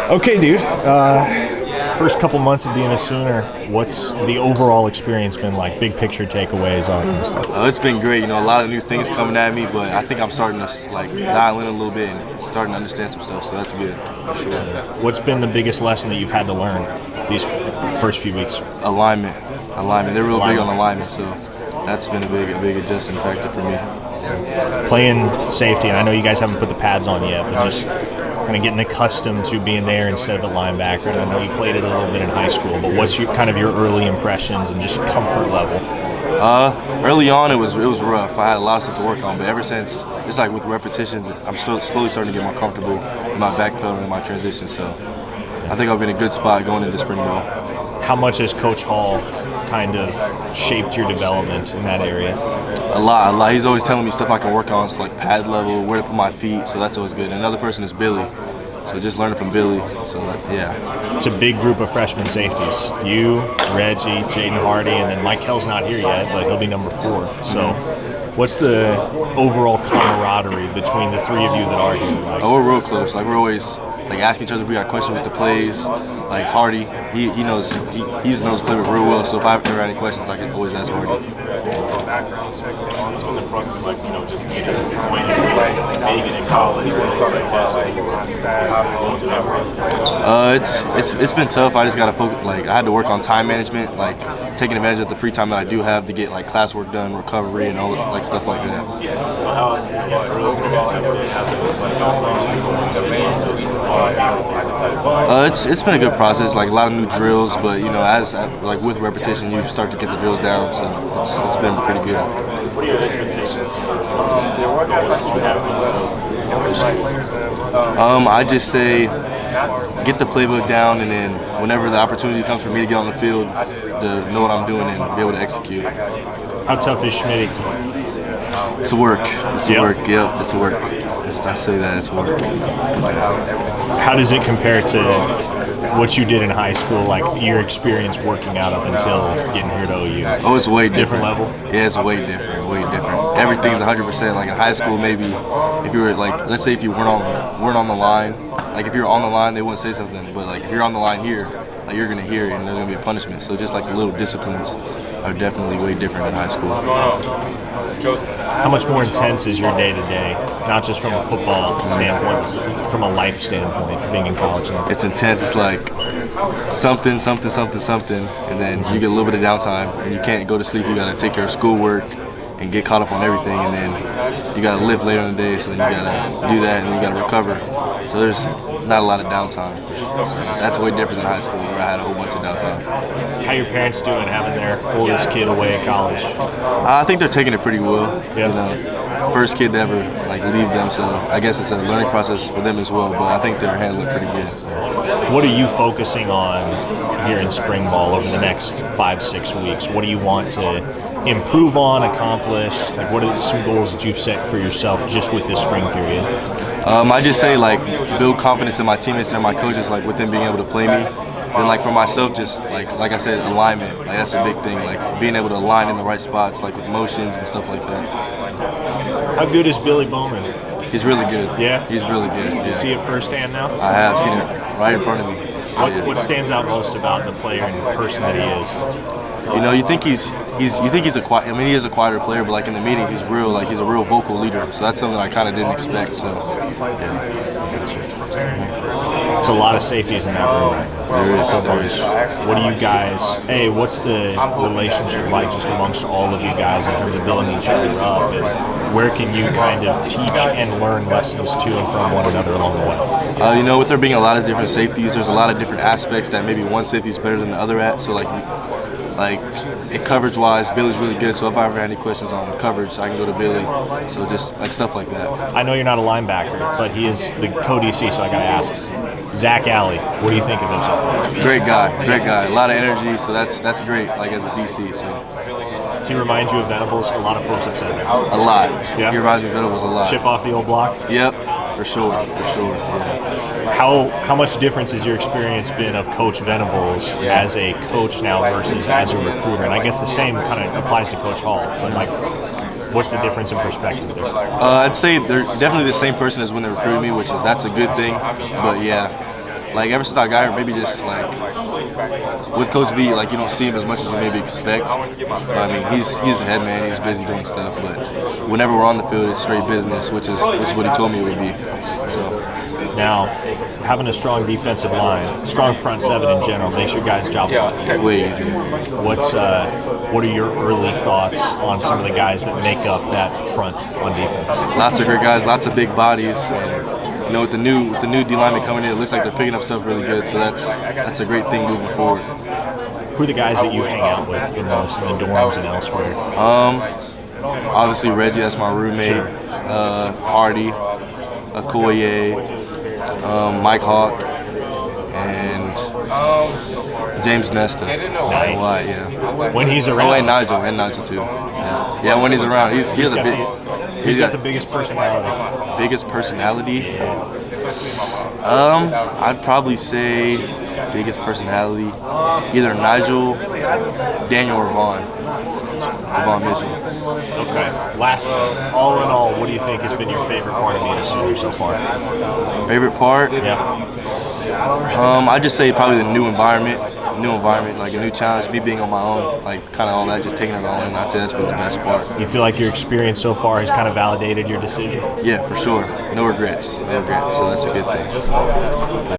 Okay, dude. First couple months of being a Sooner, what's the overall experience been like? Big picture takeaways, all that kind of stuff. It's been great. A lot of new things coming at me, but I think I'm starting to dial in a little bit and starting to understand some stuff. So that's good for sure. What's been the biggest lesson that you've had to learn these first few weeks? Alignment. They're real big on alignment, so that's been a big adjusting factor for me. Playing safety, and I know you guys haven't put the pads on yet, but just kind of getting accustomed to being there instead of a linebacker. And I know you played it a little bit in high school, but what's your early impressions and just comfort level? Early on, it was rough. I had a lot of stuff to work on, but ever since, it's like with repetitions, I'm still slowly starting to get more comfortable in my backpedal and in my transition. So I think I'll be in a good spot going into spring ball. How much has Coach Hall kind of shaped your development in that area? A lot. He's always telling me stuff I can work on, so like pad level, where to put my feet, so that's always good. Another person is Billy, so just learning from Billy, so yeah. It's a big group of freshman safeties. You, Reggie, Jaden Hardy, and then Mike Hell's not here yet, but he'll be number 4. So what's the overall camaraderie between the three of you that are here? We're real close. We're always asking each other if we got questions with the plays. Like Hardy, he knows the playbook real well. So if I ever have any questions, I can always ask Hardy. Background check. What's been the process like? Just getting to this point, being in college, it's been tough. I just gotta focus. I had to work on time management, taking advantage of the free time that I do have to get classwork done, recovery, and all stuff like that. So how's drills involved? It's been a good process. A lot of new drills, but as with repetition, you start to get the drills down. So it's been pretty good. What are your expectations for what you have for yourself? I just say get the playbook down, and then whenever the opportunity comes for me to get on the field, to know what I'm doing and be able to execute. How tough is Schmidt? It's work. It's work. Yep, it's work. I say that it's work. How does it compare to what you did in high school, your experience working out up until getting here to OU? Oh, it's way different. Level? Yeah, it's way different. Everything's 100%. In high school, maybe if you were let's say if you weren't on the line, if you were on the line, they wouldn't say something. But if you're on the line here, you're gonna hear it, and there's gonna be a punishment. So just the little disciplines are definitely way different than high school. How much more intense is your day-to-day, not just from a football standpoint, but from a life standpoint, being in college now? It's intense. It's something, and then you get a little bit of downtime, and you can't go to sleep. You got to take care of schoolwork and get caught up on everything, and then you got to live later in the day, so then you got to do that, and then you got to recover. So there's not a lot of downtime. So that's way different than high school, where I had a whole bunch of downtime. How your parents doing having their oldest kid away at college? I think they're taking it pretty well. Yeah. First kid to ever leave them, so I guess it's a learning process for them as well. But I think they're handling it pretty good. What are you focusing on here in spring ball over the next 5-6 weeks? What do you want to improve on, accomplish? What are some goals that you've set for yourself just with this spring period? I just say build confidence in my teammates and my coaches, with them being able to play me. Then for myself, just like I said, alignment. That's a big thing. Being able to align in the right spots, with motions and stuff like that. How good is Billy Bowman? He's really good. Yeah? He's really good. Did you see it firsthand now? I have seen it right in front of me. So, what stands out most about the player and the person that he is? You think he's a quiet. He is a quieter player, but in the meeting, he's real. He's a real vocal leader. So that's something I kind of didn't expect. So, yeah. It's a lot of safeties in that room. There is. What do you guys? What's the relationship like just amongst all of you guys in terms of building each other up? And where can you kind of teach and learn lessons to and from one another along the way? With there being a lot of different safeties, there's a lot of different aspects that maybe one safety is better than the other at. So coverage-wise, Billy's really good. So if I ever have any questions on coverage, I can go to Billy. So just stuff like that. I know you're not a linebacker, but he is the co-DC, so I got to ask. Zach Alley, what do you think of him so far? Great guy. A lot of energy, so that's great. As a DC, so. Does he remind you of Venables? A lot of folks have said that. A lot. Yeah. He reminds me of Venables a lot. Chip off the old block. Yep, for sure. Yeah. How much difference has your experience been of Coach Venables as a coach now versus as a recruiter? And I guess the same kind of applies to Coach Hall. But what's the difference in perspective there? I'd say they're definitely the same person as when they recruited me, that's a good thing. But yeah, like ever since I got here, maybe just like with Coach V, like you don't see him as much as you maybe expect. But I mean, he's a head man. He's busy doing stuff. But whenever we're on the field, it's straight business, which is what he told me it would be. So Now, having a strong defensive line, strong front seven in general, makes your guys' job way easier. What are your early thoughts on some of the guys that make up that front on defense? Lots of great guys, lots of big bodies, and you know with the new D lineman coming in, it looks like they're picking up stuff really good. So that's a great thing moving forward. Who are the guys that you hang out with the most in the dorms and elsewhere? Obviously Reggie, that's my roommate. Sure. Artie, Okoye, Mike Hawk, and James Nesta. Nice. A lot, yeah. When he's around. Oh, and Nigel too. Yeah, when he's around, he's a big. He's got the biggest personality. Biggest personality. I'd probably say biggest personality, either Nigel, Daniel, or Devon Mitchell. Okay. Last, all in all, what do you think has been your favorite part of being a senior so far? Favorite part? Yeah. I'd just say probably the new environment, like a new challenge, me being on my own, like kind of all that, just taking it all in. I'd say that's been the best part. You feel like your experience so far has kind of validated your decision? Yeah, for sure. No regrets. So that's a good thing.